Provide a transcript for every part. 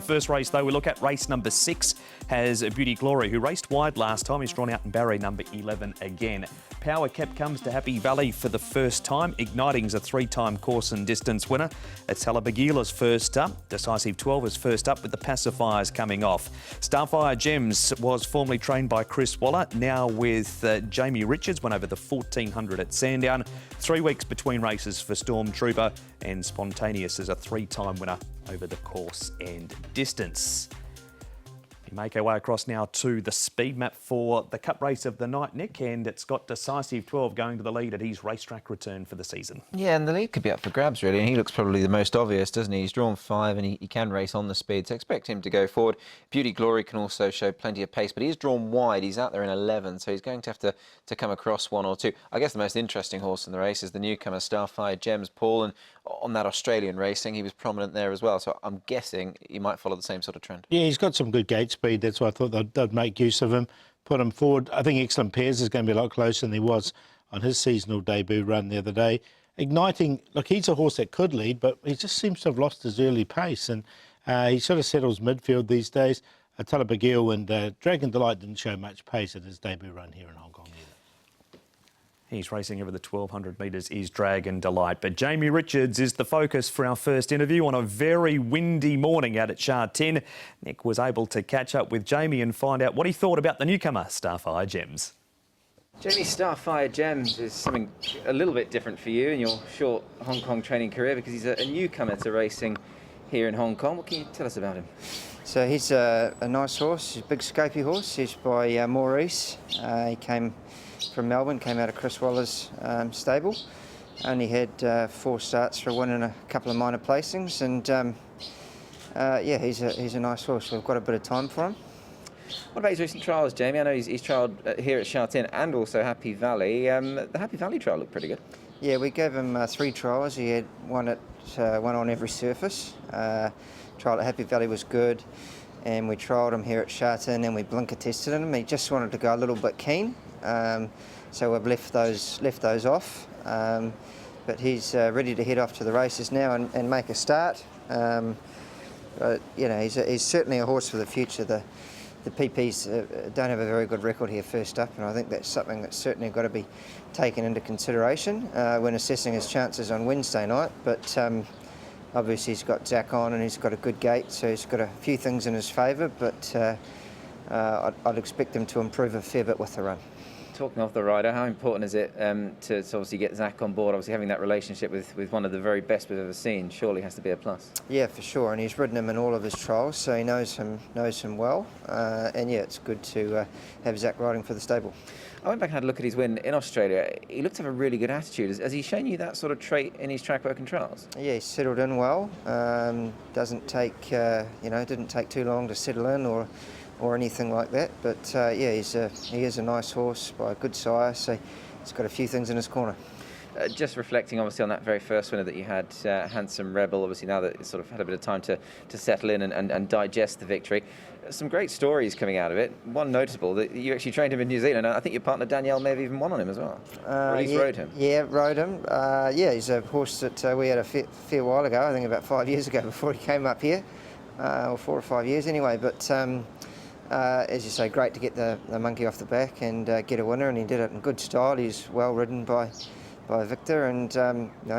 first race, though, we look at race number 6 has Beauty Glory, who raced wide last time. He's drawn out in barrier number 11 again. Power Kept comes to Happy Valley for the first time. Igniting's a 3-time course and distance winner. It's Talabagila's first up. Decisive 12 is first up with the pacifiers coming off. Starfire Gems was formerly trained by Chris Waller, now with Jamie Richards, won over the 1400 at Sandown. 3 weeks between races for Stormtrooper, and Spontaneous is a 3-time winner over the course and distance. We make our way across now to the speed map for the Cup race of the night, Nick, and it's got Decisive 12 going to the lead at his racetrack return for the season. Yeah, and the lead could be up for grabs, really, and he looks probably the most obvious, doesn't he? He's drawn 5 and he can race on the speed, so expect him to go forward. Beauty Glory can also show plenty of pace, but he's drawn wide. He's out there in 11, so he's going to have to come across 1 or 2. I guess the most interesting horse in the race is the newcomer Starfire Gems, Paul, and on that Australian racing, he was prominent there as well, so I'm guessing he might follow the same sort of trend. Yeah, he's got some good gate speed. That's why I thought they'd make use of him, put him forward. I think Excellent Pairs is going to be a lot closer than he was on his seasonal debut run the other day. Igniting, look, he's a horse that could lead, but he just seems to have lost his early pace, and he sort of settles midfield these days. Talabagil and Dragon Delight didn't show much pace at his debut run here in Hong Kong either. He's racing over the 1200 metres is Dragon Delight. But Jamie Richards is the focus for our first interview on a very windy morning out at Sha Tin. Nick was able to catch up with Jamie and find out what he thought about the newcomer, Starfire Gems. Jamie, Starfire Gems is something a little bit different for you in your short Hong Kong training career, because he's a newcomer to racing here in Hong Kong. What can you tell us about him? So he's a nice horse. He's a big scopy horse. He's by Maurice. He came from Melbourne, came out of Chris Waller's stable. Only had 4 starts for a win and a couple of minor placings, and yeah, he's a nice horse. We've got a bit of time for him. What about his recent trials, Jamie? I know he's trialled here at Sha Tin and also Happy Valley. The Happy Valley trial looked pretty good. Yeah, we gave him 3 trials. He had one on every surface. Trial at Happy Valley was good, and we trialled him here at Sha Tin, and we blinker tested him. He just wanted to go a little bit keen, so we've left those off. But he's ready to head off to the races now and make a start. But, you know, he's certainly a horse for the future. The PPs don't have a very good record here first up, and I think that's something that's certainly got to be taken into consideration when assessing his chances on Wednesday night. But obviously he's got Zach on, and he's got a good gate, so he's got a few things in his favour, but I'd expect him to improve a fair bit with the run. Talking of the rider, how important is it to obviously get Zach on board? Obviously having that relationship with one of the very best we've ever seen surely has to be a plus. Yeah, for sure, and he's ridden him in all of his trials, so he knows him well, and yeah, it's good to have Zach riding for the stable. I went back and had a look at his win in Australia. He looked to have a really good attitude. Has he shown you that sort of trait in his track work and trials? Yeah, he's settled in well. Doesn't take, didn't take too long to settle in or anything like that. But yeah, he is a nice horse by a good sire, so he's got a few things in his corner. Just reflecting obviously on that very first winner that you had, Handsome Rebel, obviously now that it's sort of had a bit of time to settle in and digest the victory. Some great stories coming out of it. One notable, that you actually trained him in New Zealand. I think your partner Danielle may have even won on him as well. Or at least rode him. Yeah, rode him. Yeah, he's a horse that we had a fair while ago, I think about 5 years ago before he came up here, or 4 or 5 years anyway. But as you say, great to get the monkey off the back and get a winner, and he did it in good style. He's well ridden by Victor, and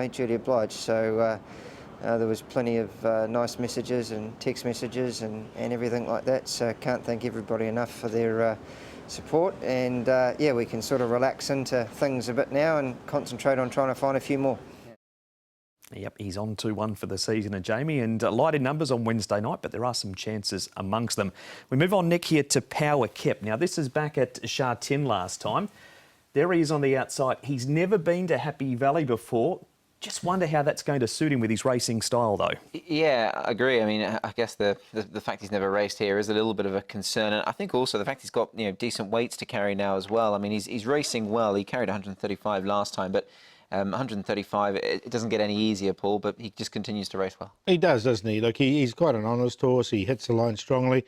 he duly obliged. So there was plenty of nice messages and text messages and everything like that. So can't thank everybody enough for their support. And yeah, we can sort of relax into things a bit now and concentrate on trying to find a few more. Yep, he's on 2-1 for the season, Jamie, and light in numbers on Wednesday night, but there are some chances amongst them. We move on, Nick, here to Power Kept. Now, this is back at Sha Tin last time. There he is on the outside. He's never been to Happy Valley before. Just wonder how that's going to suit him with his racing style, though. Yeah, I agree. I mean, I guess the fact he's never raced here is a little bit of a concern, and I think also the fact he's got decent weights to carry now as well. I mean, he's racing well. He carried 135 last time, but 135, it doesn't get any easier, Paul, but he just continues to race well. He does, doesn't he? Look, he's quite an honest horse. He hits the line strongly.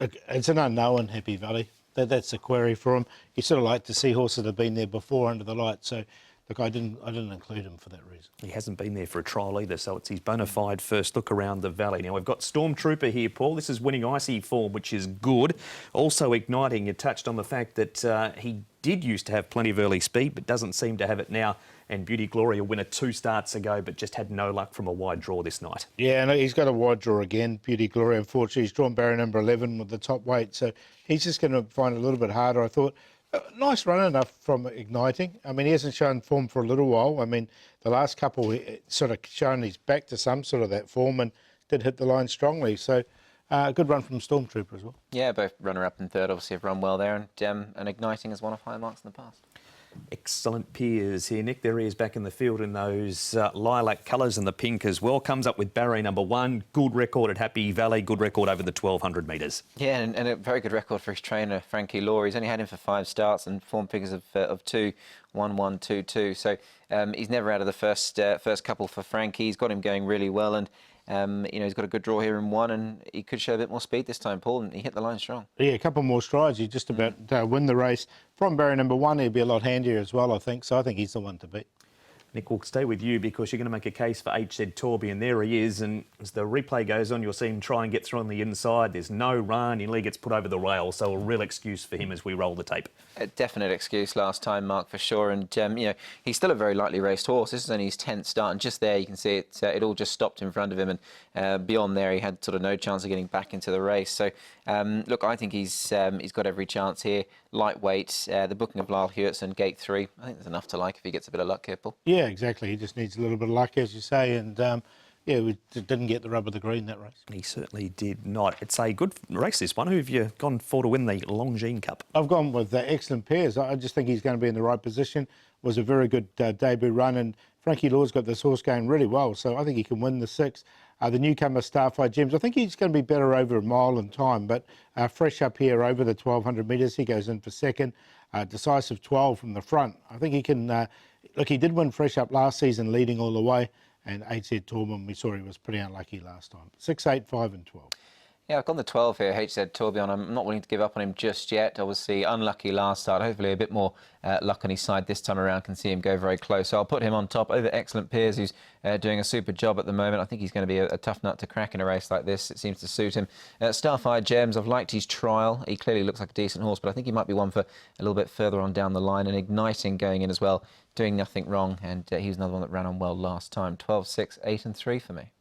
Look, it's an unknown, Happy Valley. That's a query for him. You sort of like to see horses that have been there before under the lights. So look, I didn't include him for that reason. He hasn't been there for a trial either, so it's his bona fide first look around the valley. Now, we've got Stormtrooper here, Paul. This is winning icy form, which is good. Also igniting, you touched on the fact that he did used to have plenty of early speed, but doesn't seem to have it now. And Beauty Glory, a winner 2 starts ago, but just had no luck from a wide draw this night. Yeah, no, he's got a wide draw again, Beauty Glory. Unfortunately, he's drawn barrier number 11 with the top weight, so he's just going to find it a little bit harder, I thought. Nice run enough from Igniting. I mean, he hasn't shown form for a little while. I mean, the last couple sort of shown he's back to some sort of that form and did hit the line strongly. So, good run from Stormtrooper as well. Yeah, both runner-up and third obviously have run well there, and Igniting is one of higher marks in the past. Excellent peers here, Nick. There he is back in the field in those lilac colours and the pink as well. Comes up with barrier number 1. Good record at Happy Valley. Good record over the 1,200 metres. Yeah, and a very good record for his trainer, Frankie Law. He's only had him for 5 starts and form figures of 2, 1, 1, 2, 2. So he's never out of the first couple for Frankie. He's got him going really well, and he's got a good draw here in 1, and he could show a bit more speed this time, Paul, and he hit the line strong. Yeah, a couple more strides. He just about win the race. From barrier number 1, he'll be a lot handier as well, I think. So I think he's the one to beat. Nick, we'll stay with you because you're going to make a case for HZ Torby, and there he is. And as the replay goes on, you'll see him try and get through on the inside. There's no run. He nearly gets put over the rail. So a real excuse for him as we roll the tape. A definite excuse last time, Mark, for sure. And, he's still a very lightly raced horse. This is only his 10th start. And just there, you can see it all just stopped in front of him. And beyond there, he had sort of no chance of getting back into the race. So, look, I think he's got every chance here. Lightweight, the booking of Lyle Hewitson, gate 3. I think there's enough to like if he gets a bit of luck here, Paul. Yeah, exactly. He just needs a little bit of luck, as you say. And, we didn't get the rub of the green that race. He certainly did not. It's a good race, this one. Who have you gone for to win the Longines Cup? I've gone with excellent pairs. I just think he's going to be in the right position. Was a very good debut run, and Frankie Law's got this horse going really well, so I think he can win the 6. The newcomer Starfire Gems, I think he's going to be better over a mile in time, but fresh up here over the 1,200 metres, he goes in for second. Decisive 12 from the front. I think he can, look, he did win fresh up last season, leading all the way, and HZ Torben, we saw he was pretty unlucky last time. 6, 8, 5 and 12. Yeah, I've got the 12 here, HZ Tourbillon. I'm not willing to give up on him just yet. Obviously, unlucky last start. Hopefully a bit more luck on his side this time around. Can see him go very close. So I'll put him on top over Excellent Peers, who's doing a super job at the moment. I think he's going to be a tough nut to crack in a race like this. It seems to suit him. Starfire Gems, I've liked his trial. He clearly looks like a decent horse, but I think he might be one for a little bit further on down the line. And Igniting going in as well, doing nothing wrong. And he was another one that ran on well last time. 12, 6, 8 and 3 for me.